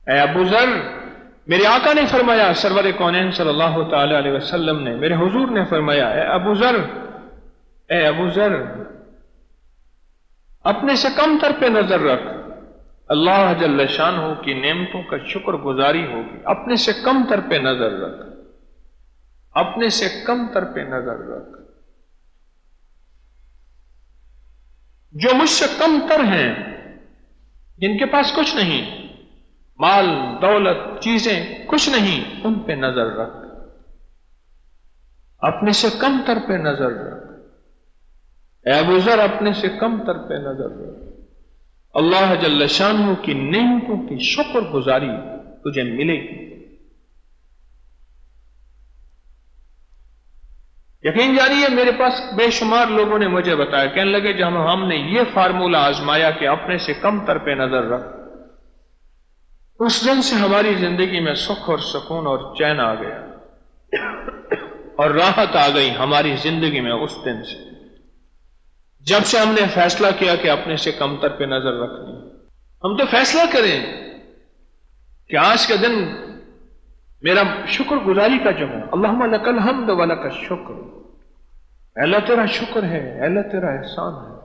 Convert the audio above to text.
اے ابو ذر، میرے آقا نے فرمایا، سرور کونین صلی اللہ تعالی علیہ وسلم نے، میرے حضور نے فرمایا، اے ابو ذر، اے ابو ذر، اپنے سے کم تر پہ نظر رکھ، اللہ جل شانہ کی نعمتوں کا شکر گزاری ہوگی۔ اپنے سے کم تر پہ نظر رکھ، اپنے سے کم تر پہ نظر رکھ۔ جو مجھ سے کم تر ہیں، جن کے پاس کچھ نہیں، مال دولت چیزیں کچھ نہیں، ان پہ نظر رکھ، اپنے سے کم تر پہ نظر رکھ۔ اے ابو ذر، اپنے سے کم تر پہ نظر رکھ، اللہ جل شانہ کی نعمتوں کی شکر گزاری تجھے ملے گی۔ یقین جاری ہے، میرے پاس بے شمار لوگوں نے مجھے بتایا، کہنے لگے جب ہم نے یہ فارمولہ آزمایا کہ اپنے سے کم تر پہ نظر رکھ، اس دن سے ہماری زندگی میں سکھ اور سکون اور چین آ گیا اور راحت آ گئی ہماری زندگی میں۔ اس دن سے جب سے ہم نے فیصلہ کیا کہ اپنے سے کم تر پہ نظر رکھنی، ہم تو فیصلہ کریں کہ آج کا دن میرا شکر گزاری کا جو ہے، اللہم لک الحمد ولک الشکر، اللہ تیرا شکر ہے، اللہ تیرا احسان ہے۔